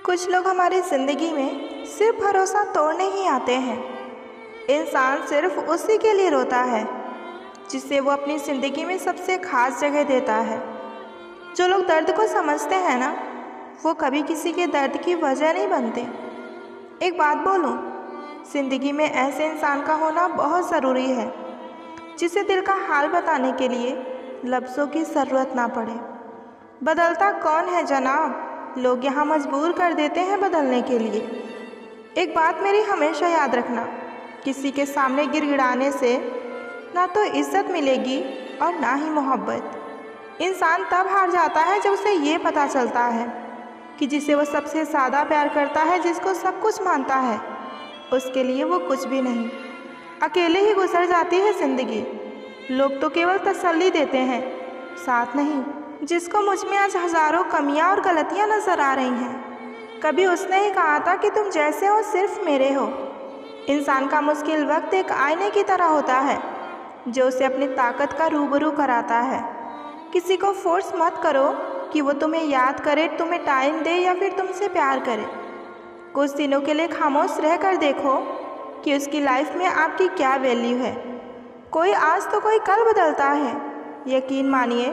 कुछ लोग हमारी ज़िंदगी में सिर्फ भरोसा तोड़ने ही आते हैं। इंसान सिर्फ उसी के लिए रोता है जिसे वो अपनी ज़िंदगी में सबसे ख़ास जगह देता है। जो लोग दर्द को समझते हैं ना, वो कभी किसी के दर्द की वजह नहीं बनते। एक बात बोलूं, ज़िंदगी में ऐसे इंसान का होना बहुत ज़रूरी है जिसे दिल का हाल बताने के लिए लफ्ज़ों की ज़रूरत ना पड़े। बदलता कौन है जनाब, लोग यहाँ मजबूर कर देते हैं बदलने के लिए। एक बात मेरी हमेशा याद रखना, किसी के सामने गिड़गिड़ाने से ना तो इज्जत मिलेगी और ना ही मोहब्बत। इंसान तब हार जाता है जब उसे ये पता चलता है कि जिसे वो सबसे ज़्यादा प्यार करता है, जिसको सब कुछ मानता है, उसके लिए वो कुछ भी नहीं। अकेले ही गुजर जाती है ज़िंदगी। लोग तो केवल तसल्ली देते हैं, साथ नहीं। जिसको मुझ में आज हज़ारों कमियां और गलतियां नज़र आ रही हैं, कभी उसने ही कहा था कि तुम जैसे हो सिर्फ मेरे हो। इंसान का मुश्किल वक्त एक आईने की तरह होता है जो उसे अपनी ताकत का रूबरू कराता है। किसी को फोर्स मत करो कि वो तुम्हें याद करे, तुम्हें टाइम दे या फिर तुमसे प्यार करे। कुछ दिनों के लिए खामोश रह कर देखो कि उसकी लाइफ में आपकी क्या वैल्यू है। कोई आज तो कोई कल बदलता है। यकीन मानिए,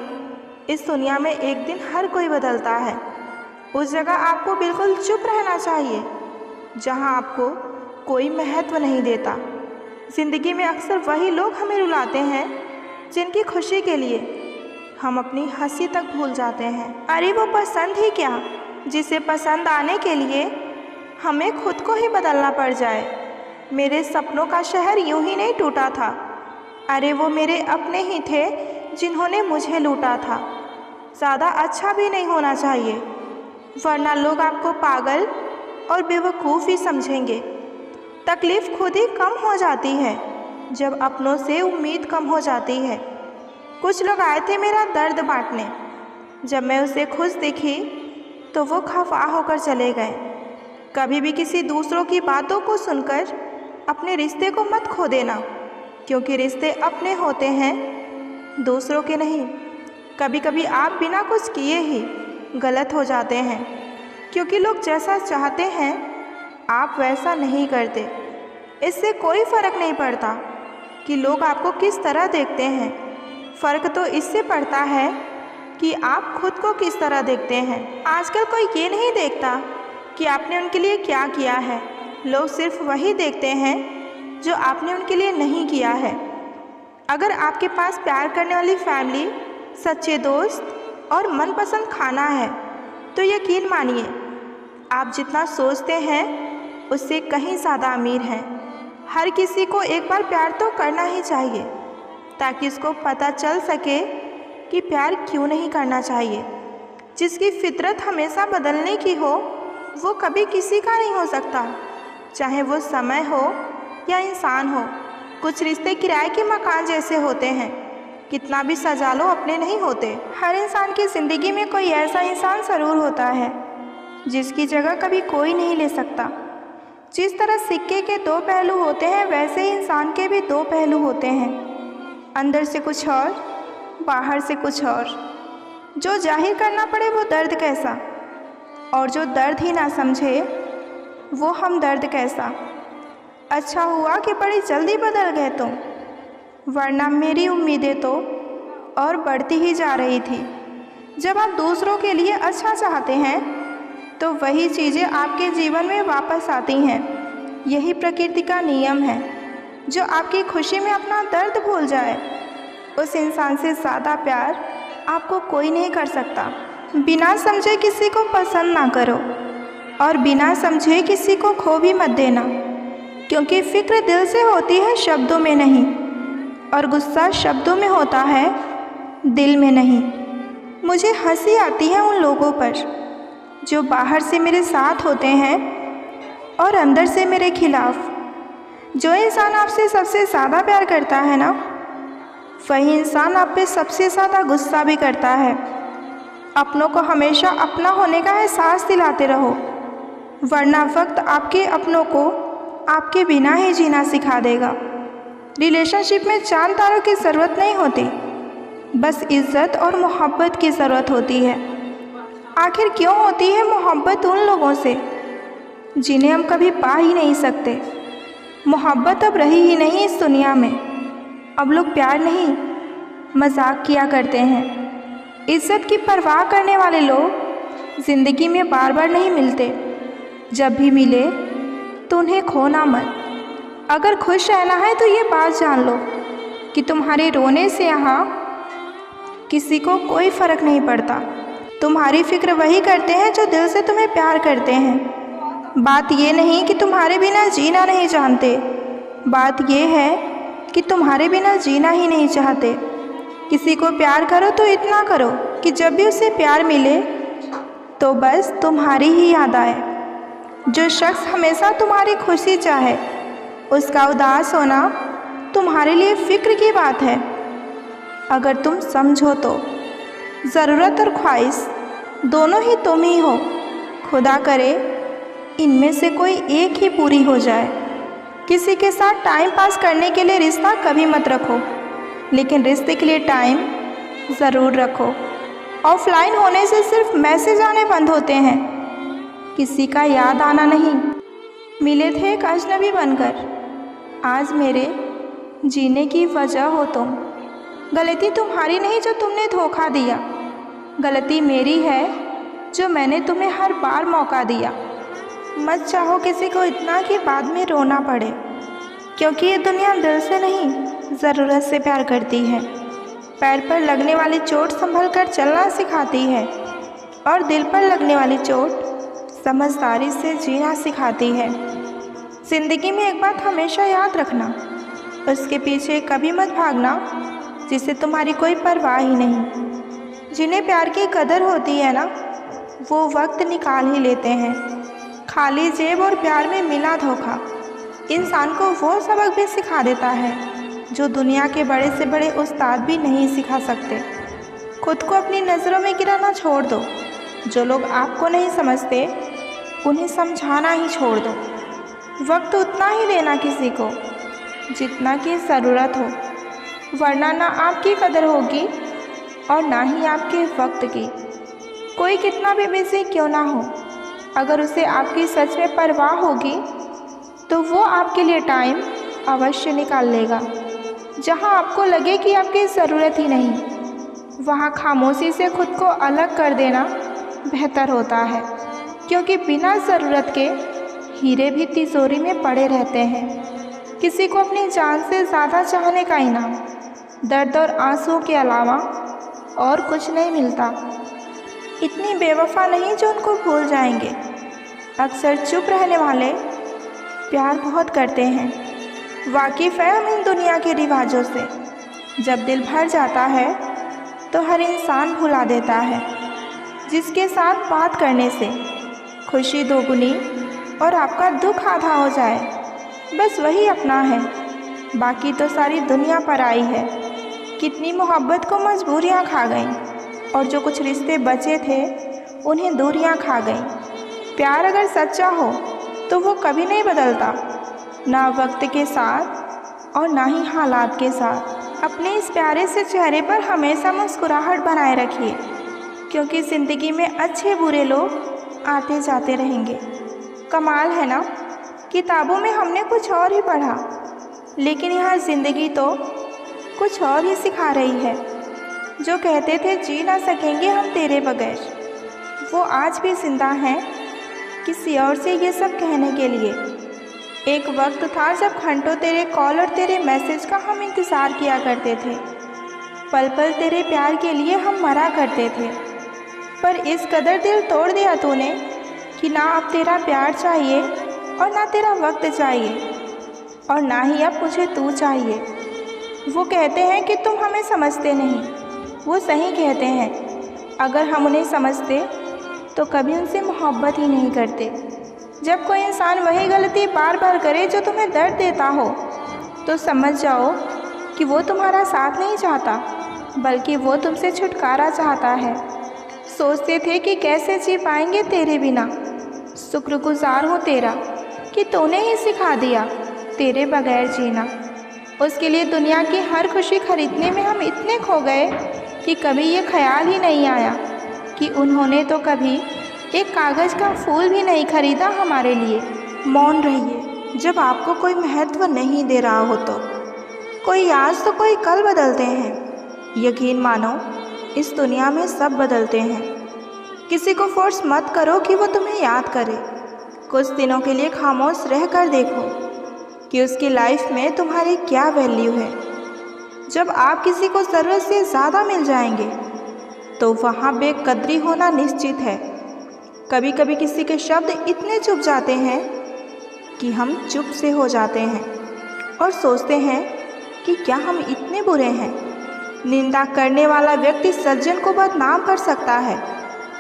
इस दुनिया में एक दिन हर कोई बदलता है। उस जगह आपको बिल्कुल चुप रहना चाहिए जहां आपको कोई महत्व नहीं देता। ज़िंदगी में अक्सर वही लोग हमें रुलाते हैं जिनकी खुशी के लिए हम अपनी हंसी तक भूल जाते हैं। अरे वो पसंद ही क्या, जिसे पसंद आने के लिए हमें खुद को ही बदलना पड़ जाए। मेरे सपनों का शहर यूं ही नहीं टूटा था। अरे वो मेरे अपने ही थे जिन्होंने मुझे लूटा था। ज़्यादा अच्छा भी नहीं होना चाहिए, वरना लोग आपको पागल और बेवकूफ़ ही समझेंगे। तकलीफ़ खुद ही कम हो जाती है जब अपनों से उम्मीद कम हो जाती है। कुछ लोग आए थे मेरा दर्द बांटने, जब मैं उसे खुश दिखी तो वो खफा होकर चले गए। कभी भी किसी दूसरों की बातों को सुनकर अपने रिश्ते को मत खो देना, क्योंकि रिश्ते अपने होते हैं, दूसरों के नहीं। कभी कभी आप बिना कुछ किए ही गलत हो जाते हैं, क्योंकि लोग जैसा चाहते हैं आप वैसा नहीं करते। इससे कोई फ़र्क नहीं पड़ता कि लोग आपको किस तरह देखते हैं, फ़र्क तो इससे पड़ता है कि आप खुद को किस तरह देखते हैं। आजकल कोई ये नहीं देखता कि आपने उनके लिए क्या किया है, लोग सिर्फ वही देखते हैं जो आपने उनके लिए नहीं किया है। अगर आपके पास प्यार करने वाली फैमिली, सच्चे दोस्त और मनपसंद खाना है, तो यकीन मानिए आप जितना सोचते हैं उससे कहीं ज़्यादा अमीर हैं। हर किसी को एक बार प्यार तो करना ही चाहिए ताकि उसको पता चल सके कि प्यार क्यों नहीं करना चाहिए। जिसकी फितरत हमेशा बदलने की हो, वो कभी किसी का नहीं हो सकता, चाहे वो समय हो या इंसान हो। कुछ रिश्ते किराए के मकान जैसे होते हैं, कितना भी सजा लो अपने नहीं होते। हर इंसान की ज़िंदगी में कोई ऐसा इंसान ज़रूर होता है जिसकी जगह कभी कोई नहीं ले सकता। जिस तरह सिक्के के दो पहलू होते हैं, वैसे ही इंसान के भी दो पहलू होते हैं, अंदर से कुछ और, बाहर से कुछ और। जो जाहिर करना पड़े वो दर्द कैसा, और जो दर्द ही ना समझे वो हम दर्द कैसा। अच्छा हुआ कि बड़ी जल्दी बदल गए तुम, वरना मेरी उम्मीदें तो और बढ़ती ही जा रही थी। जब आप दूसरों के लिए अच्छा चाहते हैं तो वही चीज़ें आपके जीवन में वापस आती हैं। यही प्रकृति का नियम है। जो आपकी खुशी में अपना दर्द भूल जाए, उस इंसान से ज़्यादा प्यार आपको कोई नहीं कर सकता। बिना समझे किसी को पसंद ना करो और बिना समझे किसी को खो भी मत देना, क्योंकि फ़िक्र दिल से होती है, शब्दों में नहीं, और गुस्सा शब्दों में होता है, दिल में नहीं। मुझे हंसी आती है उन लोगों पर जो बाहर से मेरे साथ होते हैं और अंदर से मेरे खिलाफ। जो इंसान आपसे सबसे ज़्यादा प्यार करता है ना, वही इंसान आप पे सबसे ज़्यादा गुस्सा भी करता है। अपनों को हमेशा अपना होने का एहसास दिलाते रहो, वरना वक्त आपके अपनों को आपके बिना ही जीना सिखा देगा। रिलेशनशिप में चांद तारों की ज़रूरत नहीं होती, बस इज़्ज़त और मोहब्बत की ज़रूरत होती है। आखिर क्यों होती है मोहब्बत उन लोगों से जिन्हें हम कभी पा ही नहीं सकते। मोहब्बत अब रही ही नहीं इस दुनिया में। अब लोग प्यार नहीं, मजाक किया करते हैं। इज्जत की परवाह करने वाले लोग ज़िंदगी में बार बार नहीं मिलते। जब भी मिले तो उन्हें खोना मत। अगर खुश रहना है तो ये बात जान लो कि तुम्हारे रोने से यहाँ किसी को कोई फ़र्क नहीं पड़ता। तुम्हारी फ़िक्र वही करते हैं जो दिल से तुम्हें प्यार करते हैं। बात ये नहीं कि तुम्हारे बिना जीना नहीं जानते, बात ये है कि तुम्हारे बिना जीना ही नहीं चाहते। किसी को प्यार करो तो इतना करो कि जब भी उसे प्यार मिले तो बस तुम्हारी ही याद आए। जो शख्स हमेशा तुम्हारी खुशी चाहे, उसका उदास होना तुम्हारे लिए फ़िक्र की बात है। अगर तुम समझो तो ज़रूरत और ख्वाहिश दोनों ही तुम ही हो। खुदा करे इनमें से कोई एक ही पूरी हो जाए। किसी के साथ टाइम पास करने के लिए रिश्ता कभी मत रखो, लेकिन रिश्ते के लिए टाइम ज़रूर रखो। ऑफलाइन होने से सिर्फ मैसेज आने बंद होते हैं, किसी का याद आना नहीं। मिले थे एक अजनबी बनकर, आज मेरे जीने की वजह हो तुम। गलती तुम्हारी नहीं जो तुमने धोखा दिया, गलती मेरी है जो मैंने तुम्हें हर बार मौका दिया। मत चाहो किसी को इतना कि बाद में रोना पड़े, क्योंकि ये दुनिया दिल से नहीं ज़रूरत से प्यार करती है। पैर पर लगने वाली चोट संभल कर चलना सिखाती है, और दिल पर लगने वाली चोट समझदारी से जीना सिखाती है। ज़िंदगी में एक बात हमेशा याद रखना, उसके पीछे कभी मत भागना जिसे तुम्हारी कोई परवाह ही नहीं। जिन्हें प्यार की कदर होती है ना, वो वक्त निकाल ही लेते हैं। खाली जेब और प्यार में मिला धोखा इंसान को वो सबक भी सिखा देता है जो दुनिया के बड़े से बड़े उस्ताद भी नहीं सिखा सकते। खुद को अपनी नज़रों में गिराना छोड़ दो। जो लोग आपको नहीं समझते उन्हें समझाना ही छोड़ दो। वक्त उतना ही देना किसी को जितना की ज़रूरत हो, वरना ना आपकी कदर होगी और ना ही आपके वक्त की। कोई कितना भी बिजी क्यों ना हो, अगर उसे आपकी सच में परवाह होगी तो वो आपके लिए टाइम अवश्य निकाल लेगा। जहाँ आपको लगे कि आपकी ज़रूरत ही नहीं, वहाँ खामोशी से खुद को अलग कर देना बेहतर होता है, क्योंकि बिना ज़रूरत के हीरे भी तिजोरी में पड़े रहते हैं। किसी को अपनी जान से ज़्यादा चाहने का इनाम दर्द और आंसुओं के अलावा और कुछ नहीं मिलता। इतनी बेवफा नहीं जो उनको भूल जाएंगे। अक्सर चुप रहने वाले प्यार बहुत करते हैं। वाकिफ़ है हम इन दुनिया के रिवाजों से। जब दिल भर जाता है तो हर इंसान भुला देता है। जिसके साथ बात करने से खुशी दोगुनी और आपका दुख आधा हो जाए, बस वही अपना है, बाकी तो सारी दुनिया पराई है। कितनी मोहब्बत को मजबूरियाँ खा गईं, और जो कुछ रिश्ते बचे थे उन्हें दूरियां खा गईं। प्यार अगर सच्चा हो तो वो कभी नहीं बदलता, ना वक्त के साथ और ना ही हालात के साथ। अपने इस प्यारे से चेहरे पर हमेशा मुस्कुराहट बनाए रखिए, क्योंकि ज़िंदगी में अच्छे बुरे लोग आते जाते रहेंगे। कमाल है ना, किताबों में हमने कुछ और ही पढ़ा, लेकिन यहाँ ज़िंदगी तो कुछ और ही सिखा रही है। जो कहते थे जी ना सकेंगे हम तेरे बगैर, वो आज भी जिंदा हैं किसी और से ये सब कहने के लिए। एक वक्त था जब घंटों तेरे कॉल और तेरे मैसेज का हम इंतज़ार किया करते थे। पल पल तेरे प्यार के लिए हम मरा करते थे, पर इस कदर दिल तोड़ दिया तूने कि ना अब तेरा प्यार चाहिए और ना तेरा वक्त चाहिए, और ना ही अब मुझे तू चाहिए। वो कहते हैं कि तुम हमें समझते नहीं, वो सही कहते हैं। अगर हम उन्हें समझते तो कभी उनसे मोहब्बत ही नहीं करते। जब कोई इंसान वही गलती बार बार करे जो तुम्हें दर्द देता हो, तो समझ जाओ कि वो तुम्हारा साथ नहीं चाहता, बल्कि वो तुमसे छुटकारा चाहता है। सोचते थे कि कैसे जी पाएंगे तेरे बिना। शुक्रगुजार हूँ तेरा कि तूने ही सिखा दिया तेरे बगैर जीना। उसके लिए दुनिया की हर खुशी खरीदने में हम इतने खो गए कि कभी ये ख्याल ही नहीं आया कि उन्होंने तो कभी एक कागज़ का फूल भी नहीं खरीदा हमारे लिए। मौन रहिए जब आपको कोई महत्व नहीं दे रहा हो तो। कोई आज तो कोई कल बदलते हैं। यकीन मानो इस दुनिया में सब बदलते हैं। किसी को फोर्स मत करो कि वो तुम्हें याद करे। कुछ दिनों के लिए खामोश रह कर देखो कि उसकी लाइफ में तुम्हारी क्या वैल्यू है। जब आप किसी को ज़रूरत से ज़्यादा मिल जाएंगे तो वहाँ बेकदरी होना निश्चित है। कभी कभी किसी के शब्द इतने चुप जाते हैं कि हम चुप से हो जाते हैं और सोचते हैं कि क्या हम इतने बुरे हैं। निंदा करने वाला व्यक्ति सज्जन को बदनाम कर सकता है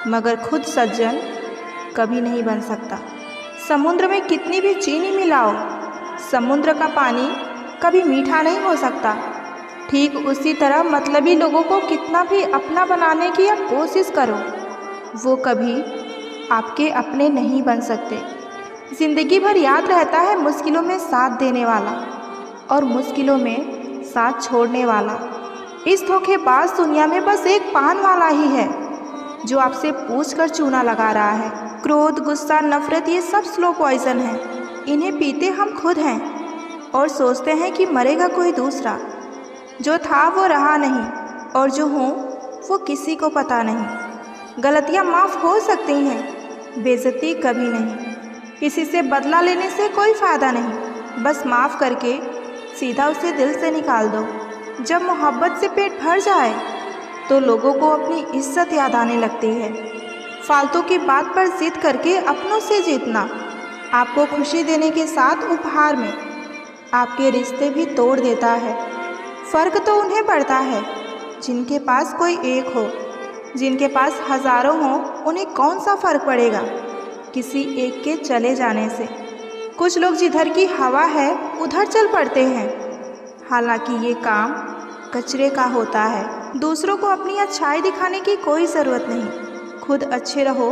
मगर खुद सज्जन कभी नहीं बन सकता। समुद्र में कितनी भी चीनी मिलाओ, समुद्र का पानी कभी मीठा नहीं हो सकता। ठीक उसी तरह मतलबी लोगों को कितना भी अपना बनाने की आप कोशिश करो, वो कभी आपके अपने नहीं बन सकते। ज़िंदगी भर याद रहता है मुश्किलों में साथ देने वाला और मुश्किलों में साथ छोड़ने वाला। इस धोखेबाज दुनिया में बस एक पान वाला ही है जो आपसे पूछ कर चूना लगा रहा है। क्रोध, गुस्सा, नफरत ये सब स्लो पॉइजन है। इन्हें पीते हम खुद हैं और सोचते हैं कि मरेगा कोई दूसरा। जो था वो रहा नहीं और जो हूँ वो किसी को पता नहीं। गलतियाँ माफ़ हो सकती हैं, बेइज्जती कभी नहीं। किसी से बदला लेने से कोई फ़ायदा नहीं, बस माफ़ करके सीधा उसे दिल से निकाल दो। जब मोहब्बत से पेट भर जाए तो लोगों को अपनी इज्जत याद आने लगती है। फालतू की बात पर जिद करके अपनों से जीतना आपको खुशी देने के साथ उपहार में आपके रिश्ते भी तोड़ देता है। फ़र्क तो उन्हें पड़ता है जिनके पास कोई एक हो, जिनके पास हज़ारों हों उन्हें कौन सा फ़र्क पड़ेगा किसी एक के चले जाने से। कुछ लोग जिधर की हवा है उधर चल पड़ते हैं, हालांकि ये काम कचरे का होता है। दूसरों को अपनी अच्छाई दिखाने की कोई ज़रूरत नहीं। खुद अच्छे रहो,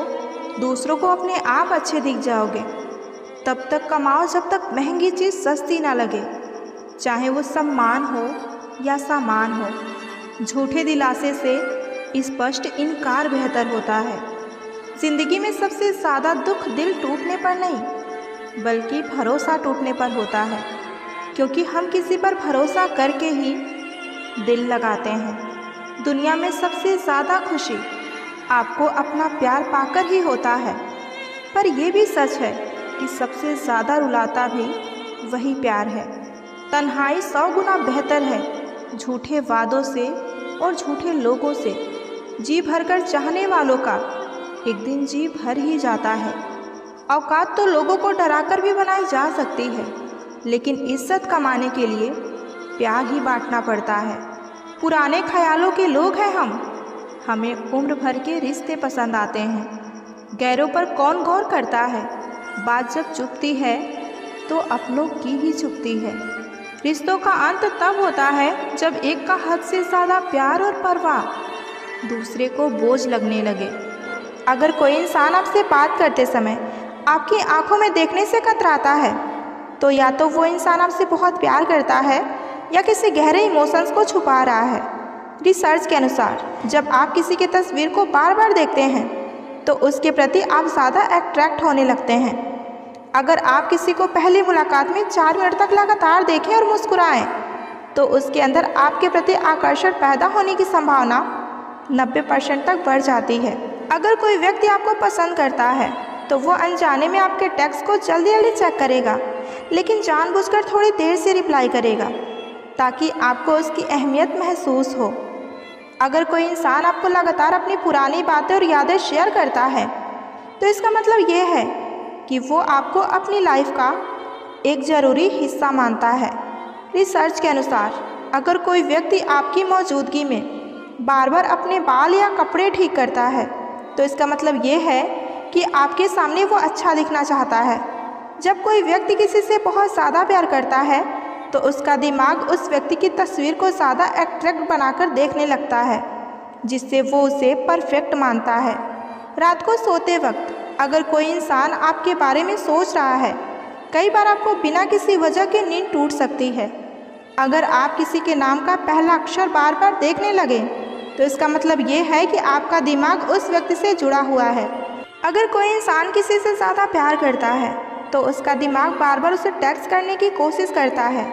दूसरों को अपने आप अच्छे दिख जाओगे। तब तक कमाओ जब तक महंगी चीज़ सस्ती ना लगे, चाहे वो सम्मान हो या सामान हो। झूठे दिलासे से स्पष्ट इनकार बेहतर होता है। ज़िंदगी में सबसे ज़्यादा दुख दिल टूटने पर नहीं बल्कि भरोसा टूटने पर होता है, क्योंकि हम किसी पर भरोसा करके ही दिल लगाते हैं। दुनिया में सबसे ज़्यादा खुशी आपको अपना प्यार पाकर ही होता है, पर यह भी सच है कि सबसे ज़्यादा रुलाता भी वही प्यार है। तन्हाई 100 गुना बेहतर है झूठे वादों से और झूठे लोगों से। जी भरकर चाहने वालों का एक दिन जी भर ही जाता है। औकात तो लोगों को डराकर भी बनाई जा सकती है, लेकिन इज्जत कमाने के लिए प्यार ही बांटना पड़ता है। पुराने ख्यालों के लोग हैं हम, हमें उम्र भर के रिश्ते पसंद आते हैं। गैरों पर कौन गौर करता है, बात जब चुभती है तो अपनों की ही चुभती है। रिश्तों का अंत तब होता है जब एक का हद से ज़्यादा प्यार और परवाह दूसरे को बोझ लगने लगे। अगर कोई इंसान आपसे बात करते समय आपकी आंखों में देखने से कतराता है तो या तो वो इंसान आपसे बहुत प्यार करता है या किसी गहरे इमोशंस को छुपा रहा है। रिसर्च के अनुसार जब आप किसी की तस्वीर को बार बार देखते हैं तो उसके प्रति आप ज़्यादा अट्रैक्ट होने लगते हैं। अगर आप किसी को पहली मुलाकात में 4 मिनट तक लगातार देखें और मुस्कुराएं तो उसके अंदर आपके प्रति आकर्षण पैदा होने की संभावना 90% तक बढ़ जाती है। अगर कोई व्यक्ति आपको पसंद करता है तो वो अनजाने में आपके टेक्स्ट को जल्दी जल्दी चेक करेगा, लेकिन जानबूझकर थोड़ी देर से रिप्लाई करेगा ताकि आपको उसकी अहमियत महसूस हो। अगर कोई इंसान आपको लगातार अपनी पुरानी बातें और यादें शेयर करता है तो इसका मतलब ये है कि वो आपको अपनी लाइफ का एक ज़रूरी हिस्सा मानता है। रिसर्च के अनुसार अगर कोई व्यक्ति आपकी मौजूदगी में बार बार अपने बाल या कपड़े ठीक करता है तो इसका मतलब ये है कि आपके सामने वो अच्छा दिखना चाहता है। जब कोई व्यक्ति किसी से बहुत ज़्यादा प्यार करता है तो उसका दिमाग उस व्यक्ति की तस्वीर को ज़्यादा अट्रैक्ट बनाकर देखने लगता है, जिससे वो उसे परफेक्ट मानता है। रात को सोते वक्त अगर कोई इंसान आपके बारे में सोच रहा है, कई बार आपको बिना किसी वजह के नींद टूट सकती है। अगर आप किसी के नाम का पहला अक्षर बार बार देखने लगें तो इसका मतलब ये है कि आपका दिमाग उस व्यक्ति से जुड़ा हुआ है। अगर कोई इंसान किसी से ज़्यादा प्यार करता है तो उसका दिमाग बार बार उसे टेक्स्ट करने की कोशिश करता है,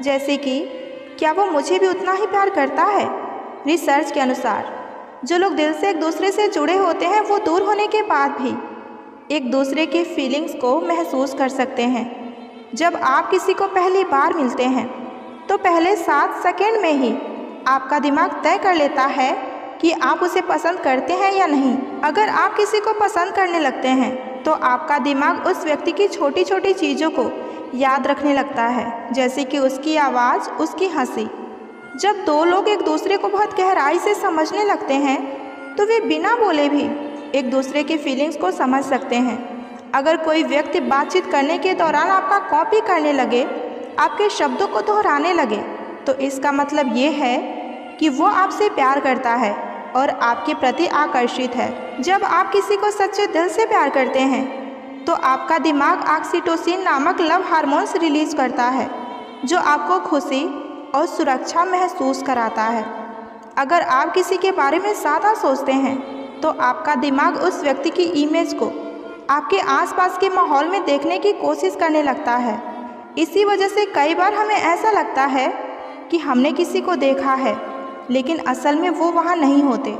जैसे कि क्या वो मुझे भी उतना ही प्यार करता है। रिसर्च के अनुसार जो लोग दिल से एक दूसरे से जुड़े होते हैं वो दूर होने के बाद भी एक दूसरे की फीलिंग्स को महसूस कर सकते हैं। जब आप किसी को पहली बार मिलते हैं तो पहले 7 सेकंड में ही आपका दिमाग तय कर लेता है कि आप उसे पसंद करते हैं या नहीं। अगर आप किसी को पसंद करने लगते हैं तो आपका दिमाग उस व्यक्ति की छोटी छोटी चीज़ों को याद रखने लगता है, जैसे कि उसकी आवाज़, उसकी हंसी। जब दो लोग एक दूसरे को बहुत गहराई से समझने लगते हैं तो वे बिना बोले भी एक दूसरे की फीलिंग्स को समझ सकते हैं। अगर कोई व्यक्ति बातचीत करने के दौरान आपका कॉपी करने लगे, आपके शब्दों को दोहराने लगे, तो इसका मतलब ये है कि वो आपसे प्यार करता है और आपके प्रति आकर्षित है। जब आप किसी को सच्चे दिल से प्यार करते हैं तो आपका दिमाग ऑक्सीटोसिन नामक लव हार्मोन्स रिलीज करता है, जो आपको खुशी और सुरक्षा महसूस कराता है। अगर आप किसी के बारे में ज़्यादा सोचते हैं तो आपका दिमाग उस व्यक्ति की इमेज को आपके आसपास के माहौल में देखने की कोशिश करने लगता है। इसी वजह से कई बार हमें ऐसा लगता है कि हमने किसी को देखा है, लेकिन असल में वो वहाँ नहीं होते।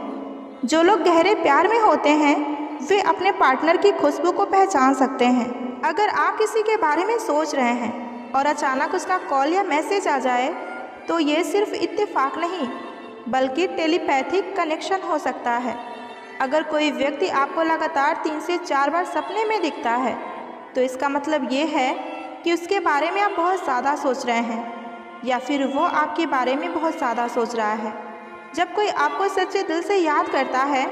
जो लोग गहरे प्यार में होते हैं वे अपने पार्टनर की खुशबू को पहचान सकते हैं। अगर आप किसी के बारे में सोच रहे हैं और अचानक उसका कॉल या मैसेज आ जाए तो ये सिर्फ इत्तेफाक नहीं बल्कि टेलीपैथिक कनेक्शन हो सकता है। अगर कोई व्यक्ति आपको लगातार 3 से 4 बार सपने में दिखता है तो इसका मतलब ये है कि उसके बारे में आप बहुत ज़्यादा सोच रहे हैं या फिर वो आपके बारे में बहुत ज़्यादा सोच रहा है। जब कोई आपको सच्चे दिल से याद करता है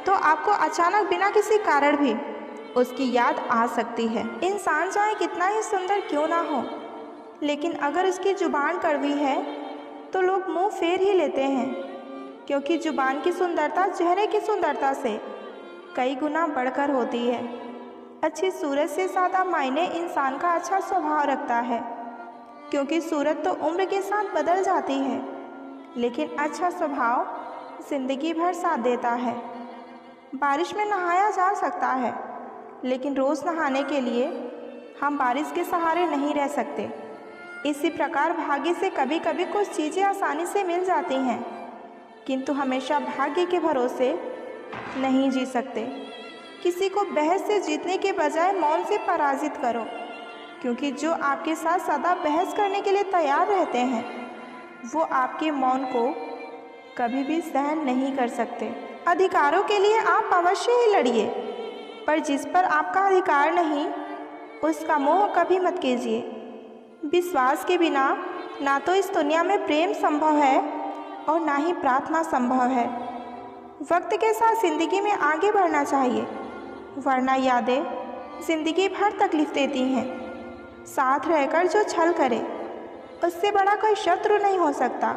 तो आपको अचानक बिना किसी कारण भी उसकी याद आ सकती है। इंसान चाहे कितना ही सुंदर क्यों ना हो, लेकिन अगर उसकी जुबान कड़वी है तो लोग मुंह फेर ही लेते हैं, क्योंकि जुबान की सुंदरता चेहरे की सुंदरता से कई गुना बढ़कर होती है। अच्छी सूरत से ज़्यादा मायने इंसान का अच्छा स्वभाव रखता है, क्योंकि सूरत तो उम्र के साथ बदल जाती है, लेकिन अच्छा स्वभाव ज़िंदगी भर साथ देता है। बारिश में नहाया जा सकता है, लेकिन रोज़ नहाने के लिए हम बारिश के सहारे नहीं रह सकते। इसी प्रकार भाग्य से कभी कभी कुछ चीज़ें आसानी से मिल जाती हैं, किंतु हमेशा भाग्य के भरोसे नहीं जी सकते। किसी को बहस से जीतने के बजाय मौन से पराजित करो, क्योंकि जो आपके साथ सदा बहस करने के लिए तैयार रहते हैं वो आपके मौन को कभी भी सहन नहीं कर सकते। अधिकारों के लिए आप अवश्य ही लड़िए, पर जिस पर आपका अधिकार नहीं उसका मोह कभी मत कीजिए। विश्वास के बिना ना तो इस दुनिया में प्रेम संभव है और ना ही प्रार्थना संभव है। वक्त के साथ ज़िंदगी में आगे बढ़ना चाहिए, वरना यादें ज़िंदगी भर तकलीफ देती हैं। साथ रहकर जो छल करे उससे बड़ा कोई शत्रु नहीं हो सकता,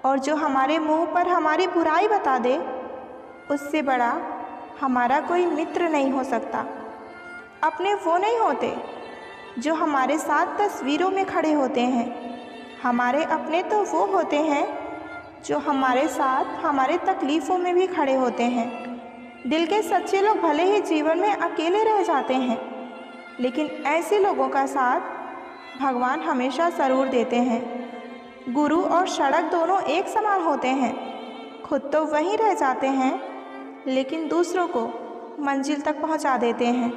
और जो हमारे मुंह पर हमारी बुराई बता दे उससे बड़ा हमारा कोई मित्र नहीं हो सकता। अपने वो नहीं होते जो हमारे साथ तस्वीरों में खड़े होते हैं, हमारे अपने तो वो होते हैं जो हमारे साथ हमारे तकलीफ़ों में भी खड़े होते हैं। दिल के सच्चे लोग भले ही जीवन में अकेले रह जाते हैं, लेकिन ऐसे लोगों का साथ भगवान हमेशा ज़रूर देते हैं। गुरु और सड़क दोनों एक समान होते हैं। खुद तो वहीं रह जाते हैं, लेकिन दूसरों को मंजिल तक पहुंचा देते हैं।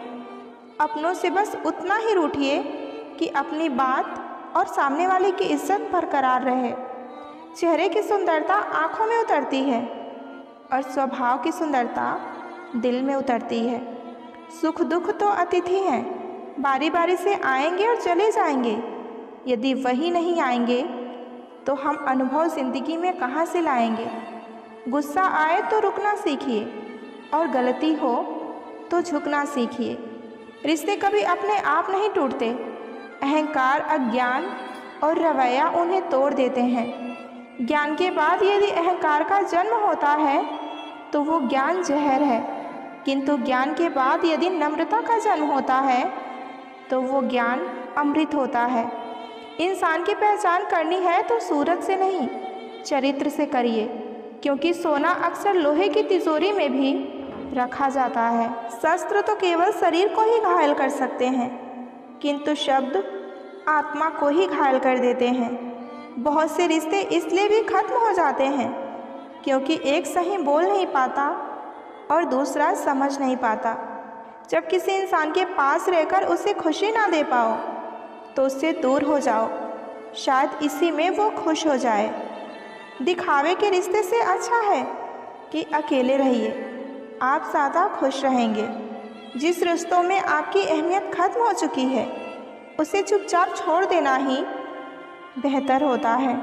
अपनों से बस उतना ही रूठिए कि अपनी बात और सामने वाले की इज्जत बरकरार रहे। चेहरे की सुंदरता आँखों में उतरती है और स्वभाव की सुंदरता दिल में उतरती है। सुख दुख तो अतिथि हैं, बारी बारी से आएंगे और चले जाएंगे। यदि वही नहीं आएंगे तो हम अनुभव ज़िंदगी में कहाँ से लाएंगे। गुस्सा आए तो रुकना सीखिए और गलती हो तो झुकना सीखिए। रिश्ते कभी अपने आप नहीं टूटते, अहंकार, अज्ञान और रवैया उन्हें तोड़ देते हैं। ज्ञान के बाद यदि अहंकार का जन्म होता है तो वो ज्ञान जहर है, किंतु ज्ञान के बाद यदि नम्रता का जन्म होता है तो वो ज्ञान अमृत होता है। इंसान की पहचान करनी है तो सूरत से नहीं, चरित्र से करिए। क्योंकि सोना अक्सर लोहे की तिजोरी में भी रखा जाता है। शस्त्र तो केवल शरीर को ही घायल कर सकते हैं, किंतु शब्द आत्मा को ही घायल कर देते हैं। बहुत से रिश्ते इसलिए भी खत्म हो जाते हैं क्योंकि एक सही बोल नहीं पाता और दूसरा समझ नहीं पाता। जब किसी इंसान के पास रहकर उसे खुशी ना दे पाओ तो उससे दूर हो जाओ, शायद इसी में वो खुश हो जाए। दिखावे के रिश्ते से अच्छा है कि अकेले रहिए, आप ज़्यादा खुश रहेंगे। जिस रिश्तों में आपकी अहमियत खत्म हो चुकी है उसे चुपचाप छोड़ देना ही बेहतर होता है।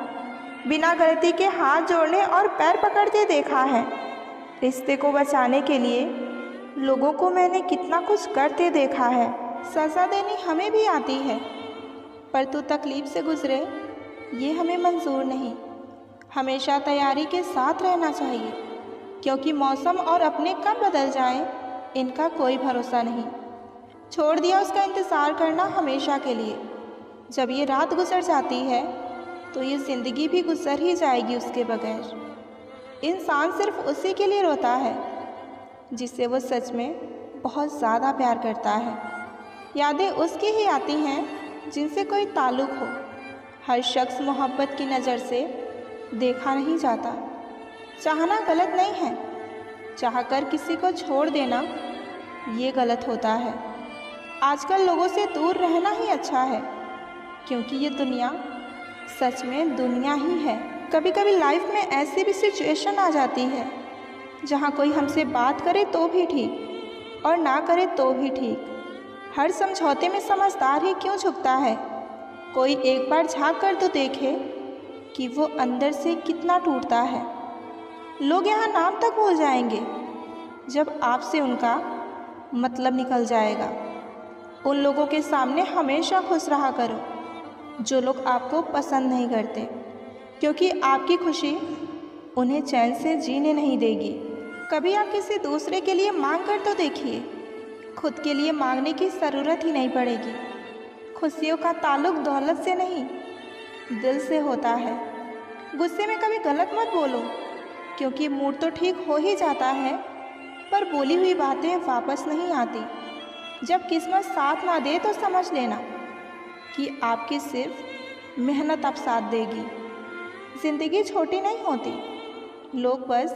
बिना गलती के हाथ जोड़ने और पैर पकड़ते देखा है। रिश्ते को बचाने के लिए लोगों को मैंने कितना कुछ करते देखा है। सज़ा देनी हमें भी आती है, पर तू तकलीफ़ से गुजरे ये हमें मंजूर नहीं। हमेशा तैयारी के साथ रहना चाहिए, क्योंकि मौसम और अपने कब बदल जाएं इनका कोई भरोसा नहीं। छोड़ दिया उसका इंतज़ार करना हमेशा के लिए। जब ये रात गुजर जाती है तो ये ज़िंदगी भी गुजर ही जाएगी उसके बगैर। इंसान सिर्फ उसी के लिए रोता है जिससे वो सच में बहुत ज़्यादा प्यार करता है। यादें उसकी ही आती हैं जिनसे कोई ताल्लुक़ हो। हर शख्स मोहब्बत की नज़र से देखा नहीं जाता। चाहना गलत नहीं है, चाहकर किसी को छोड़ देना ये गलत होता है। आजकल लोगों से दूर रहना ही अच्छा है, क्योंकि ये दुनिया सच में दुनिया ही है। कभी कभी लाइफ में ऐसी भी सिचुएशन आ जाती है जहाँ कोई हमसे बात करे तो भी ठीक और ना करे तो भी ठीक। हर समझौते में समझदार ही क्यों झुकता है। कोई एक बार झांक कर तो देखे कि वो अंदर से कितना टूटता है। लोग यहाँ नाम तक भूल जाएंगे जब आपसे उनका मतलब निकल जाएगा। उन लोगों के सामने हमेशा खुश रहा करो जो लोग आपको पसंद नहीं करते, क्योंकि आपकी खुशी उन्हें चैन से जीने नहीं देगी। कभी आप किसी दूसरे के लिए मांग कर तो देखिए, खुद के लिए मांगने की ज़रूरत ही नहीं पड़ेगी। खुशियों का ताल्लुक दौलत से नहीं, दिल से होता है। गुस्से में कभी गलत मत बोलो, क्योंकि मूड तो ठीक हो ही जाता है, पर बोली हुई बातें वापस नहीं आती। जब किस्मत साथ ना दे तो समझ लेना कि आपकी सिर्फ मेहनत अब साथ देगी। ज़िंदगी छोटी नहीं होती, लोग बस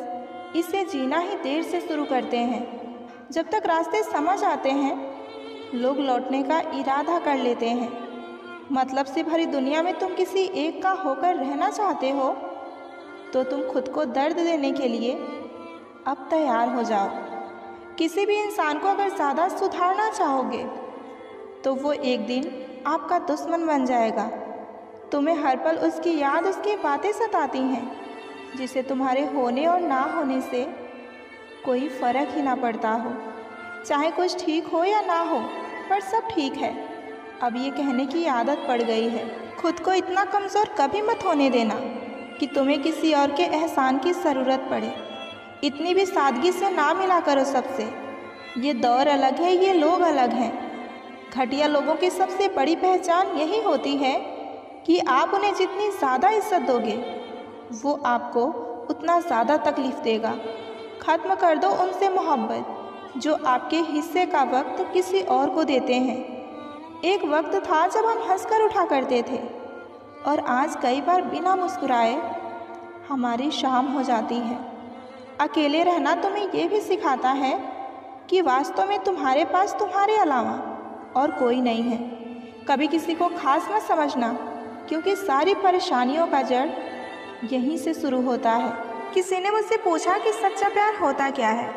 इसे जीना ही देर से शुरू करते हैं। जब तक रास्ते समझ आते हैं लोग लौटने का इरादा कर लेते हैं। मतलब से भरी दुनिया में तुम किसी एक का होकर रहना चाहते हो तो तुम खुद को दर्द देने के लिए अब तैयार हो जाओ। किसी भी इंसान को अगर ज़्यादा सुधारना चाहोगे तो वो एक दिन आपका दुश्मन बन जाएगा। तुम्हें हर पल उसकी याद, उसकी बातें सताती हैं, जिसे तुम्हारे होने और ना होने से कोई फ़र्क ही ना पड़ता हो। चाहे कुछ ठीक हो या ना हो, पर सब ठीक है। अब ये कहने की आदत पड़ गई है। खुद को इतना कमज़ोर कभी मत होने देना कि तुम्हें किसी और के एहसान की ज़रूरत पड़े। इतनी भी सादगी से ना मिला करो सबसे। ये दौर अलग है, ये लोग अलग हैं। घटिया लोगों की सबसे बड़ी पहचान यही होती है कि आप उन्हें जितनी ज़्यादा इज्जत दोगे वो आपको उतना ज़्यादा तकलीफ़ देगा। ख़त्म कर दो उनसे मोहब्बत जो आपके हिस्से का वक्त किसी और को देते हैं। एक वक्त था जब हम हंसकर उठा करते थे, और आज कई बार बिना मुस्कुराए हमारी शाम हो जाती है। अकेले रहना तुम्हें ये भी सिखाता है कि वास्तव में तुम्हारे पास तुम्हारे अलावा और कोई नहीं है। कभी किसी को खास मत समझना, क्योंकि सारी परेशानियों का जड़ यहीं से शुरू होता है। किसी ने मुझसे पूछा कि सच्चा प्यार होता क्या है,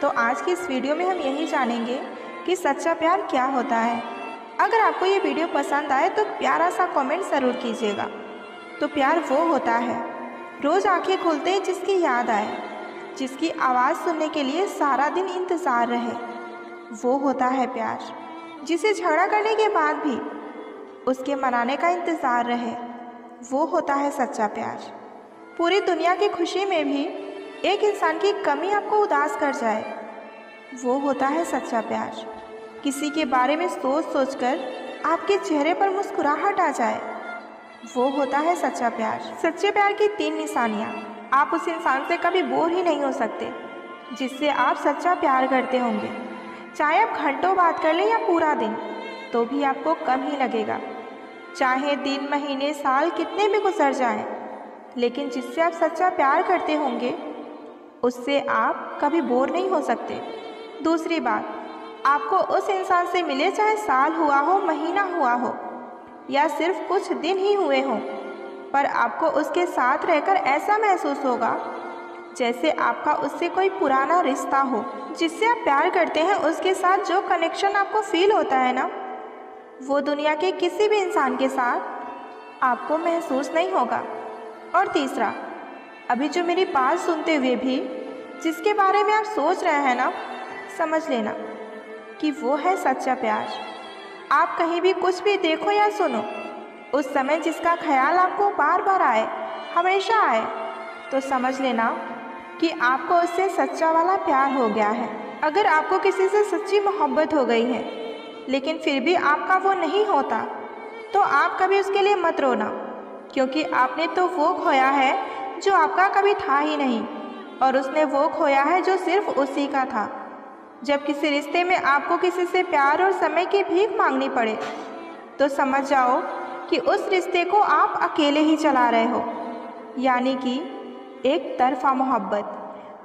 तो आज की इस वीडियो में हम यही जानेंगे कि सच्चा प्यार क्या होता है। अगर आपको ये वीडियो पसंद आए तो प्यारा सा कमेंट ज़रूर कीजिएगा। तो प्यार वो होता है रोज़ आंखें खुलते ही जिसकी याद आए, जिसकी आवाज़ सुनने के लिए सारा दिन इंतज़ार रहे। वो होता है प्यार, जिसे झगड़ा करने के बाद भी उसके मनाने का इंतज़ार रहे। वो होता है सच्चा प्यार। पूरी दुनिया की खुशी में भी एक इंसान की कमी आपको उदास कर जाए, वो होता है सच्चा प्यार। किसी के बारे में सोच सोचकर आपके चेहरे पर मुस्कुराहट आ जाए, वो होता है सच्चा प्यार। सच्चे प्यार की 3 निशानियाँ। आप उस इंसान से कभी बोर ही नहीं हो सकते जिससे आप सच्चा प्यार करते होंगे। चाहे आप घंटों बात कर लें या पूरा दिन, तो भी आपको कम ही लगेगा। चाहे दिन, महीने, साल कितने भी गुजर जाएं, लेकिन जिससे आप सच्चा प्यार करते होंगे उससे आप कभी बोर नहीं हो सकते। दूसरी बात, आपको उस इंसान से मिले चाहे साल हुआ हो, महीना हुआ हो या सिर्फ कुछ दिन ही हुए हों, पर आपको उसके साथ रहकर ऐसा महसूस होगा जैसे आपका उससे कोई पुराना रिश्ता हो। जिससे आप प्यार करते हैं उसके साथ जो कनेक्शन आपको फील होता है ना, वो दुनिया के किसी भी इंसान के साथ आपको महसूस नहीं होगा। और तीसरा, अभी जो मेरी बात सुनते हुए भी जिसके बारे में आप सोच रहे हैं ना, समझ लेना कि वो है सच्चा प्यार। आप कहीं भी कुछ भी देखो या सुनो, उस समय जिसका ख्याल आपको बार बार आए, हमेशा आए, तो समझ लेना कि आपको उससे सच्चा वाला प्यार हो गया है। अगर आपको किसी से सच्ची मोहब्बत हो गई है लेकिन फिर भी आपका वो नहीं होता, तो आप कभी उसके लिए मत रोना, क्योंकि आपने तो वो खोया है जो आपका कभी था ही नहीं, और उसने वो खोया है जो सिर्फ उसी का था। जब किसी रिश्ते में आपको किसी से प्यार और समय की भीख मांगनी पड़े, तो समझ जाओ कि उस रिश्ते को आप अकेले ही चला रहे हो, यानी कि एक तरफा मोहब्बत।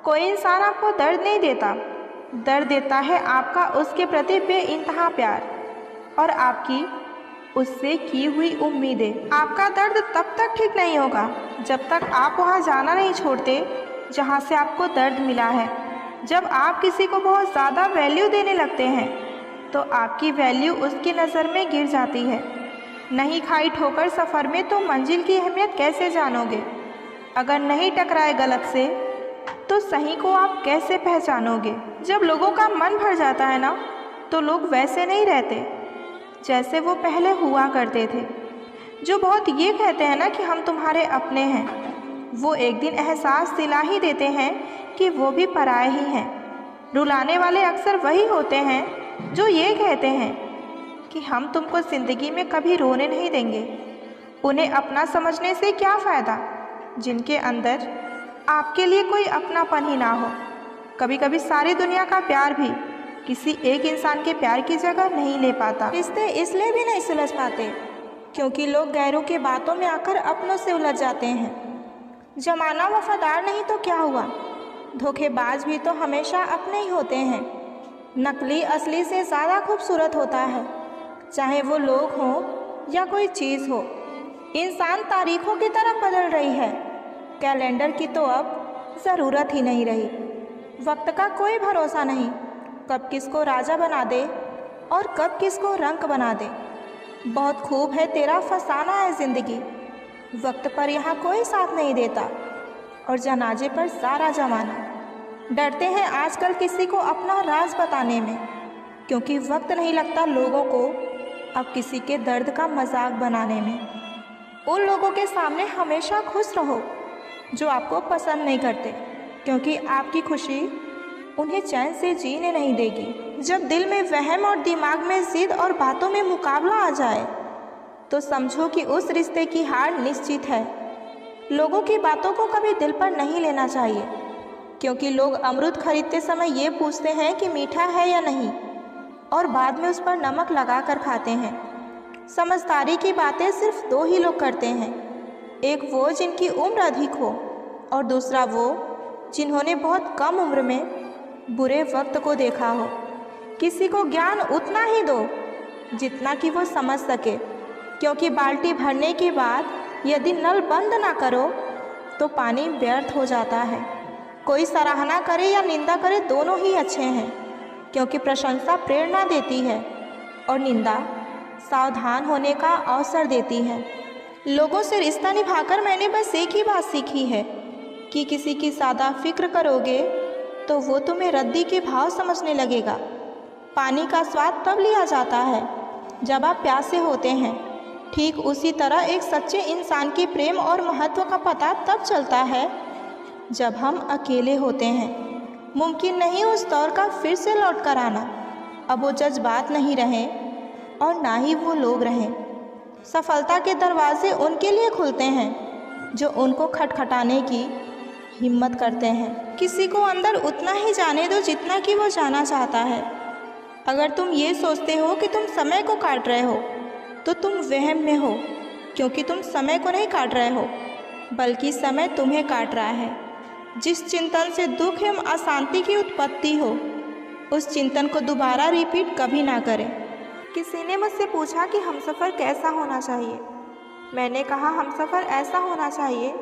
कोई इंसान आपको दर्द नहीं देता, दर्द देता है आपका उसके प्रति बेइंतहा प्यार और आपकी उससे की हुई उम्मीदें। आपका दर्द तब तक ठीक नहीं होगा जब तक आप वहाँ जाना नहीं छोड़ते जहाँ से आपको दर्द मिला है। जब आप किसी को बहुत ज़्यादा वैल्यू देने लगते हैं, तो आपकी वैल्यू उसकी नज़र में गिर जाती है। नहीं खाई ठोकर सफ़र में तो मंजिल की अहमियत कैसे जानोगे? अगर नहीं टकराए गलत से, तो सही को आप कैसे पहचानोगे? जब लोगों का मन भर जाता है ना, तो लोग वैसे नहीं रहते जैसे वो पहले हुआ करते थे। जो बहुत ये कहते हैं ना कि हम तुम्हारे अपने हैं, वो एक दिन एहसास दिला ही देते हैं कि वो भी पराए ही हैं। रुलाने वाले अक्सर वही होते हैं जो ये कहते हैं कि हम तुमको ज़िंदगी में कभी रोने नहीं देंगे। उन्हें अपना समझने से क्या फ़ायदा जिनके अंदर आपके लिए कोई अपनापन ही ना हो। कभी कभी सारी दुनिया का प्यार भी किसी एक इंसान के प्यार की जगह नहीं ले पाता। रिश्ते इसलिए भी नहीं सुलझ पाते क्योंकि लोग गैरों की बातों में आकर अपनों से उलझ जाते हैं। जमाना वफादार नहीं तो क्या हुआ, धोखेबाज भी तो हमेशा अपने ही होते हैं। नकली असली से ज़्यादा खूबसूरत होता है, चाहे वो लोग हों या कोई चीज़ हो। इंसान तारीखों की तरफ बदल रही है, कैलेंडर की तो अब ज़रूरत ही नहीं रही। वक्त का कोई भरोसा नहीं, कब किसको राजा बना दे और कब किसको रंक बना दे। बहुत खूब है तेरा फसाना है ज़िंदगी, वक्त पर यहाँ कोई साथ नहीं देता और जनाजे पर सारा जमाना। डरते हैं आजकल किसी को अपना राज बताने में, क्योंकि वक्त नहीं लगता लोगों को अब किसी के दर्द का मजाक बनाने में। उन लोगों के सामने हमेशा खुश रहो जो आपको पसंद नहीं करते, क्योंकि आपकी खुशी उन्हें चैन से जीने नहीं देगी। जब दिल में वहम और दिमाग में जिद और बातों में मुकाबला आ जाए, तो समझो कि उस रिश्ते की हार निश्चित है। लोगों की बातों को कभी दिल पर नहीं लेना चाहिए, क्योंकि लोग अमरूद खरीदते समय ये पूछते हैं कि मीठा है या नहीं, और बाद में उस पर नमक लगा कर खाते हैं। समझदारी की बातें सिर्फ दो ही लोग करते हैं, एक वो जिनकी उम्र अधिक हो और दूसरा वो जिन्होंने बहुत कम उम्र में बुरे वक्त को देखा हो। किसी को ज्ञान उतना ही दो जितना कि वो समझ सके, क्योंकि बाल्टी भरने के बाद यदि नल बंद ना करो तो पानी व्यर्थ हो जाता है। कोई सराहना करे या निंदा करे, दोनों ही अच्छे हैं, क्योंकि प्रशंसा प्रेरणा देती है और निंदा सावधान होने का अवसर देती है। लोगों से रिश्ता निभाकर मैंने बस एक ही बात सीखी है कि किसी की ज़्यादा फिक्र करोगे तो वो तुम्हें रद्दी के भाव समझने लगेगा। पानी का स्वाद तब लिया जाता है जब आप प्यासे होते हैं, ठीक उसी तरह एक सच्चे इंसान के प्रेम और महत्व का पता तब चलता है जब हम अकेले होते हैं। मुमकिन नहीं उस दौर का फिर से लौट कर आना। अब वो जज्बात नहीं रहें और ना ही वो लोग रहें। सफलता के दरवाजे उनके लिए खुलते हैं जो उनको खटखटाने की हिम्मत करते हैं। किसी को अंदर उतना ही जाने दो जितना कि वो जाना चाहता है। अगर तुम ये सोचते हो कि तुम समय को काट रहे हो तो तुम वहम में हो, क्योंकि तुम समय को नहीं काट रहे हो बल्कि समय तुम्हें काट रहा है। जिस चिंतन से दुख एवं अशांति की उत्पत्ति हो उस चिंतन को दोबारा रिपीट कभी ना करें। किसी ने मुझसे पूछा कि हमसफ़र कैसा होना चाहिए। मैंने कहा हमसफ़र ऐसा होना चाहिए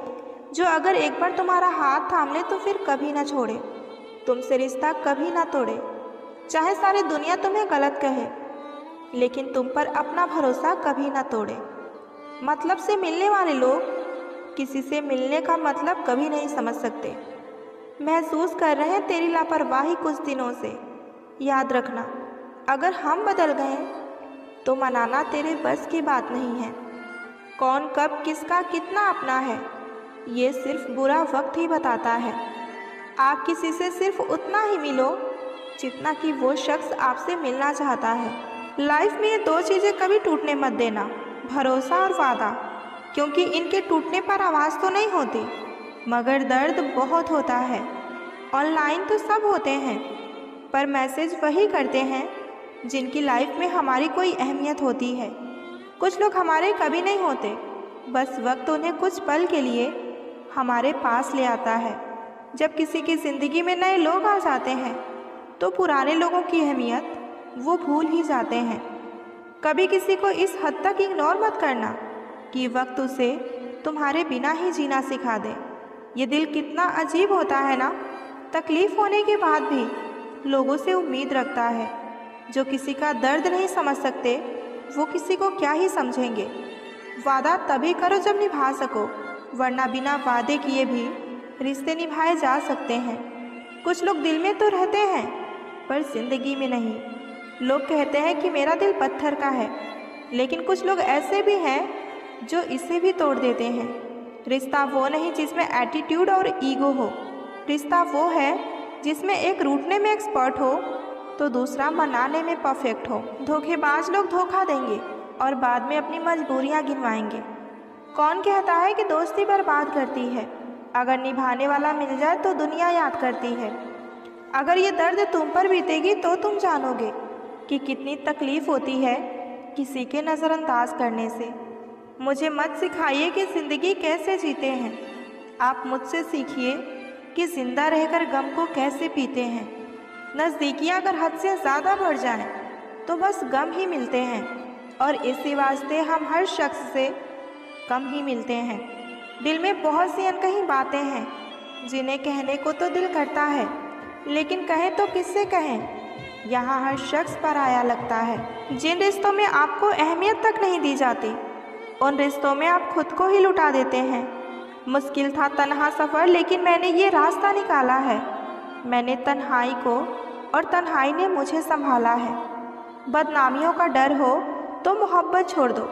जो अगर एक बार तुम्हारा हाथ थाम ले तो फिर कभी ना छोड़े, तुमसे रिश्ता कभी ना तोड़े। चाहे सारी दुनिया तुम्हें गलत कहे लेकिन तुम पर अपना भरोसा कभी ना तोड़े। मतलब से मिलने वाले लोग किसी से मिलने का मतलब कभी नहीं समझ सकते। महसूस कर रहे हैं तेरी लापरवाही कुछ दिनों से। याद रखना, अगर हम बदल गए तो मनाना तेरे बस की बात नहीं है। कौन कब किसका कितना अपना है ये सिर्फ बुरा वक्त ही बताता है। आप किसी से सिर्फ उतना ही मिलो जितना कि वो शख्स आपसे मिलना चाहता है। लाइफ में ये दो चीज़ें कभी टूटने मत देना, भरोसा और वादा, क्योंकि इनके टूटने पर आवाज़ तो नहीं होती मगर दर्द बहुत होता है। ऑनलाइन तो सब होते हैं पर मैसेज वही करते हैं जिनकी लाइफ में हमारी कोई अहमियत होती है। कुछ लोग हमारे कभी नहीं होते, बस वक्त उन्हें कुछ पल के लिए हमारे पास ले आता है। जब किसी की ज़िंदगी में नए लोग आ जाते हैं तो पुराने लोगों की अहमियत वो भूल ही जाते हैं। कभी किसी को इस हद तक इग्नोर मत करना कि वक्त उसे तुम्हारे बिना ही जीना सिखा दे। ये दिल कितना अजीब होता है ना, तकलीफ़ होने के बाद भी लोगों से उम्मीद रखता है। जो किसी का दर्द नहीं समझ सकते वो किसी को क्या ही समझेंगे। वादा तभी करो जब निभा सको, वरना बिना वादे किए भी रिश्ते निभाए जा सकते हैं। कुछ लोग दिल में तो रहते हैं पर ज़िंदगी में नहीं। लोग कहते हैं कि मेरा दिल पत्थर का है, लेकिन कुछ लोग ऐसे भी हैं जो इसे भी तोड़ देते हैं। रिश्ता वो नहीं जिसमें एटीट्यूड और ईगो हो, रिश्ता वो है जिसमें एक रूठने में एक्सपर्ट हो तो दूसरा मनाने में परफेक्ट हो। धोखेबाज लोग धोखा देंगे और बाद में अपनी मजबूरियां गिनवाएंगे। कौन कहता है कि दोस्ती बर्बाद करती है? अगर निभाने वाला मिल जाए तो दुनिया याद करती है। अगर ये दर्द तुम पर बीतेगी तो तुम जानोगे कि कितनी तकलीफ़ होती है किसी के नज़रअंदाज करने से। मुझे मत सिखाइए कि ज़िंदगी कैसे जीते हैं, आप मुझसे सीखिए कि ज़िंदा रहकर गम को कैसे पीते हैं। नज़दीकियाँ अगर हद से ज़्यादा बढ़ जाएं तो बस गम ही मिलते हैं और इसी वास्ते हम हर शख्स से कम ही मिलते हैं। दिल में बहुत सी अनकही बातें हैं जिन्हें कहने को तो दिल करता है, लेकिन कहें तो किससे कहें। यहाँ हर शख्स पराया लगता है। जिन रिश्तों में आपको अहमियत तक नहीं दी जाती उन रिश्तों में आप खुद को ही लुटा देते हैं। मुश्किल था तन्हा सफ़र, लेकिन मैंने ये रास्ता निकाला है। मैंने तन्हाई को और तन्हाई ने मुझे संभाला है। बदनामियों का डर हो तो मोहब्बत छोड़ दो,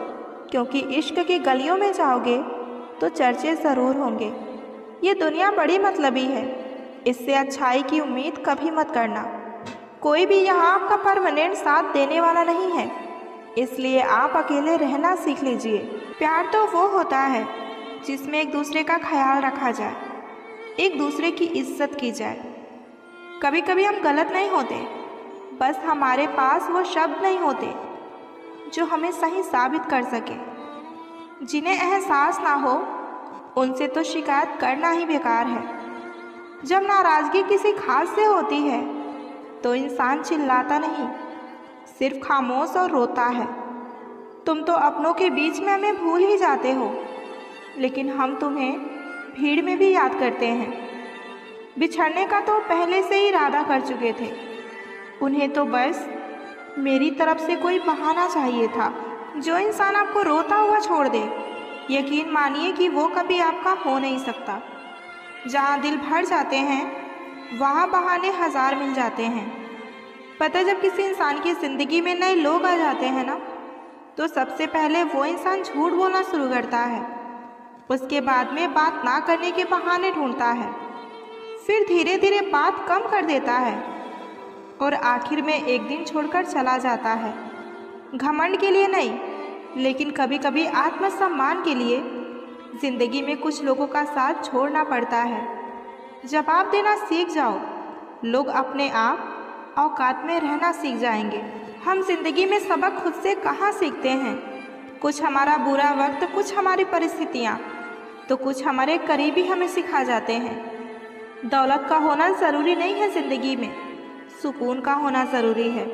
क्योंकि इश्क की गलियों में जाओगे तो चर्चे ज़रूर होंगे। ये दुनिया बड़ी मतलबी है, इससे अच्छाई की उम्मीद कभी मत करना। कोई भी यहाँ आपका परमानेंट साथ देने वाला नहीं है, इसलिए आप अकेले रहना सीख लीजिए। प्यार तो वो होता है जिसमें एक दूसरे का ख्याल रखा जाए, एक दूसरे की इज्जत की जाए। कभी कभी हम गलत नहीं होते, बस हमारे पास वो शब्द नहीं होते जो हमें सही साबित कर सके। जिन्हें एहसास ना हो उनसे तो शिकायत करना ही बेकार है। जब नाराज़गी किसी खास से होती है तो इंसान चिल्लाता नहीं, सिर्फ खामोश और रोता है। तुम तो अपनों के बीच में हमें भूल ही जाते हो, लेकिन हम तुम्हें भीड़ में भी याद करते हैं। बिछड़ने का तो पहले से ही इरादा कर चुके थे, उन्हें तो बस मेरी तरफ से कोई बहाना चाहिए था। जो इंसान आपको रोता हुआ छोड़ दे, यकीन मानिए कि वो कभी आपका हो नहीं सकता। जहाँ दिल भर जाते हैं वहाँ बहाने हज़ार मिल जाते हैं। पता है, जब किसी इंसान की ज़िंदगी में नए लोग आ जाते हैं ना, तो सबसे पहले वो इंसान झूठ बोलना शुरू करता है। उसके बाद में बात ना करने के बहाने ढूंढता है, फिर धीरे धीरे बात कम कर देता है और आखिर में एक दिन छोड़कर चला जाता है। घमंड के लिए नहीं, लेकिन कभी कभी आत्मसम्मान के लिए ज़िंदगी में कुछ लोगों का साथ छोड़ना पड़ता है। जवाब देना सीख जाओ, लोग अपने आप औकात में रहना सीख जाएंगे। हम जिंदगी में सबक खुद से कहाँ सीखते हैं? कुछ हमारा बुरा वक्त, कुछ हमारी परिस्थितियाँ, तो कुछ हमारे करीबी हमें सिखा जाते हैं। दौलत का होना ज़रूरी नहीं है, ज़िंदगी में सुकून का होना ज़रूरी है।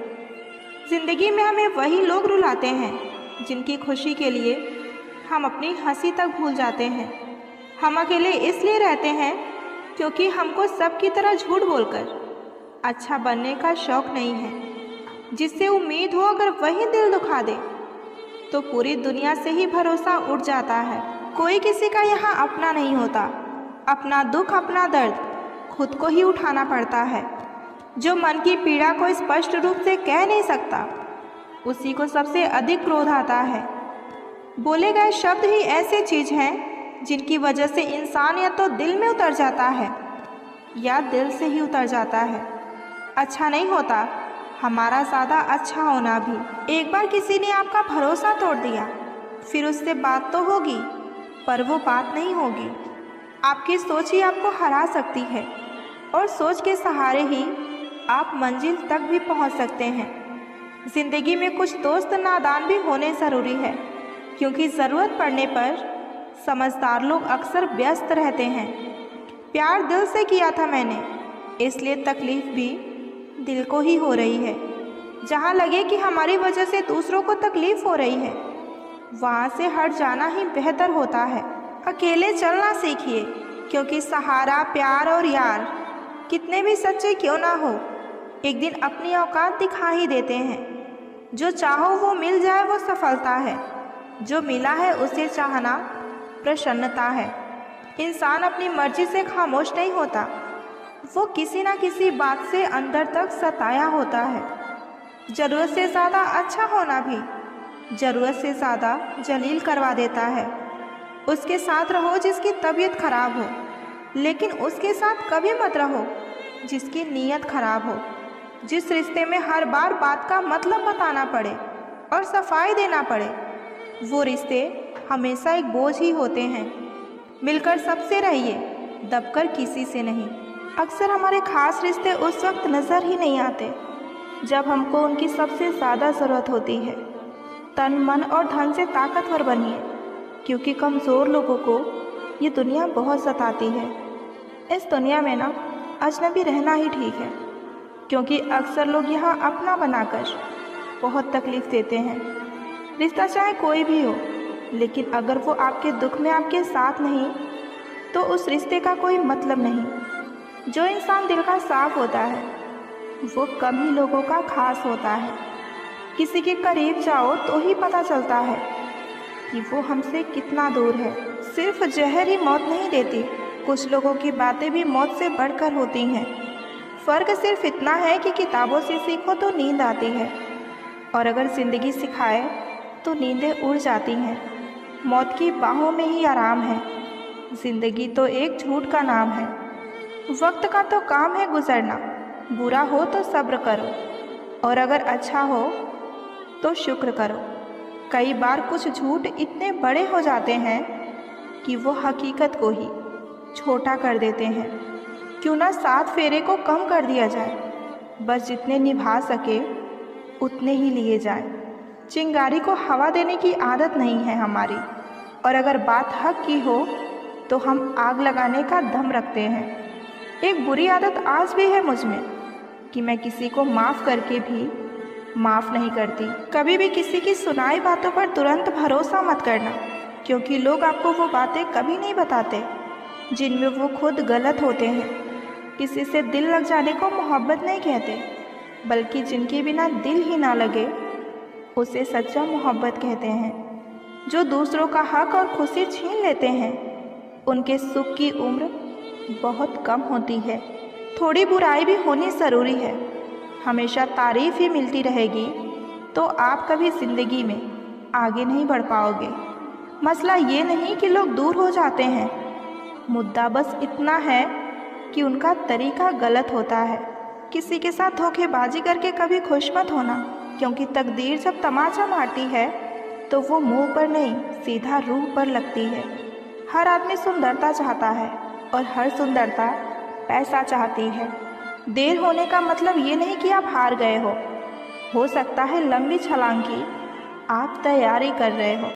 ज़िंदगी में हमें वही लोग रुलाते हैं जिनकी खुशी के लिए हम अपनी हंसी तक भूल जाते हैं। हम अकेले इसलिए रहते हैं क्योंकि हमको सबकी तरह झूठ बोलकर अच्छा बनने का शौक़ नहीं है। जिससे उम्मीद हो अगर वही दिल दुखा दे तो पूरी दुनिया से ही भरोसा उठ जाता है। कोई किसी का यहाँ अपना नहीं होता। अपना दुख, अपना दर्द खुद को ही उठाना पड़ता है। जो मन की पीड़ा को स्पष्ट रूप से कह नहीं सकता, उसी को सबसे अधिक क्रोध आता है। बोले गए शब्द ही ऐसे चीज़ हैं जिनकी वजह से इंसान या तो दिल में उतर जाता है या दिल से ही उतर जाता है। अच्छा नहीं होता हमारा ज़्यादा अच्छा होना भी। एक बार किसी ने आपका भरोसा तोड़ दिया, फिर उससे बात तो होगी पर वो बात नहीं होगी। आपकी सोच ही आपको हरा सकती है और सोच के सहारे ही आप मंजिल तक भी पहुंच सकते हैं। ज़िंदगी में कुछ दोस्त नादान भी होने ज़रूरी है, क्योंकि ज़रूरत पड़ने पर समझदार लोग अक्सर व्यस्त रहते हैं। प्यार दिल से किया था मैंने, इसलिए तकलीफ़ भी दिल को ही हो रही है। जहाँ लगे कि हमारी वजह से दूसरों को तकलीफ़ हो रही है, वहाँ से हट जाना ही बेहतर होता है। अकेले चलना सीखिए, क्योंकि सहारा, प्यार और यार कितने भी सच्चे क्यों ना हो, एक दिन अपनी औकात दिखा ही देते हैं। जो चाहो वो मिल जाए वो सफलता है, जो मिला है उसे चाहना प्रसन्नता है। इंसान अपनी मर्जी से खामोश नहीं होता, वो किसी ना किसी बात से अंदर तक सताया होता है। ज़रूरत से ज़्यादा अच्छा होना भी ज़रूरत से ज़्यादा जलील करवा देता है। उसके साथ रहो जिसकी तबीयत खराब हो, लेकिन उसके साथ कभी मत रहो जिसकी नीयत खराब हो। जिस रिश्ते में हर बार बात का मतलब बताना पड़े और सफाई देना पड़े, वो रिश्ते हमेशा एक बोझ ही होते हैं। मिलकर सबसे रहिए, दबकर किसी से नहीं। अक्सर हमारे खास रिश्ते उस वक्त नज़र ही नहीं आते जब हमको उनकी सबसे ज़्यादा ज़रूरत होती है। तन, मन और धन से ताकतवर बनिए, क्योंकि कमज़ोर लोगों को ये दुनिया बहुत सताती है। इस दुनिया में ना अजनबी रहना ही ठीक है, क्योंकि अक्सर लोग यहाँ अपना बनाकर बहुत तकलीफ़ देते हैं। रिश्ता चाहे कोई भी हो, लेकिन अगर वो आपके दुख में आपके साथ नहीं तो उस रिश्ते का कोई मतलब नहीं। जो इंसान दिल का साफ होता है वो कम ही लोगों का खास होता है। किसी के करीब जाओ तो ही पता चलता है कि वो हमसे कितना दूर है। सिर्फ जहर ही मौत नहीं देती, कुछ लोगों की बातें भी मौत से बढ़कर होती हैं। फ़र्क सिर्फ इतना है कि किताबों से सीखो तो नींद आती है, और अगर ज़िंदगी सिखाए तो नींदें उड़ जाती हैं। मौत की बाहों में ही आराम है, ज़िंदगी तो एक झूठ का नाम है। वक्त का तो काम है गुजरना, बुरा हो तो सब्र करो, और अगर अच्छा हो तो शुक्र करो। कई बार कुछ झूठ इतने बड़े हो जाते हैं कि वो हकीकत को ही छोटा कर देते हैं। क्यों ना 7 फेरे को कम कर दिया जाए, बस जितने निभा सके उतने ही लिए जाए। चिंगारी को हवा देने की आदत नहीं है हमारी, और अगर बात हक की हो तो हम आग लगाने का दम रखते हैं। एक बुरी आदत आज भी है मुझ में कि मैं किसी को माफ़ करके भी माफ़ नहीं करती। कभी भी किसी की सुनाई बातों पर तुरंत भरोसा मत करना, क्योंकि लोग आपको वो बातें कभी नहीं बताते जिनमें वो खुद गलत होते हैं। किसी से दिल लग जाने को मोहब्बत नहीं कहते, बल्कि जिनके बिना दिल ही ना लगे उसे सच्चा मोहब्बत कहते हैं। जो दूसरों का हक और खुशी छीन लेते हैं, उनके सुख की उम्र बहुत कम होती है। थोड़ी बुराई भी होनी ज़रूरी है। हमेशा तारीफ़ ही मिलती रहेगी तो आप कभी ज़िंदगी में आगे नहीं बढ़ पाओगे। मसला ये नहीं कि लोग दूर हो जाते हैं, मुद्दा बस इतना है कि उनका तरीका गलत होता है। किसी के साथ धोखेबाजी करके कभी खुश मत होना, क्योंकि तकदीर जब तमाचा मारती है तो वो मुंह पर नहीं सीधा रूह पर लगती है। हर आदमी सुंदरता चाहता है, और हर सुंदरता पैसा चाहती है। देर होने का मतलब ये नहीं कि आप हार गए हो सकता है लंबी छलांग की आप तैयारी कर रहे हो।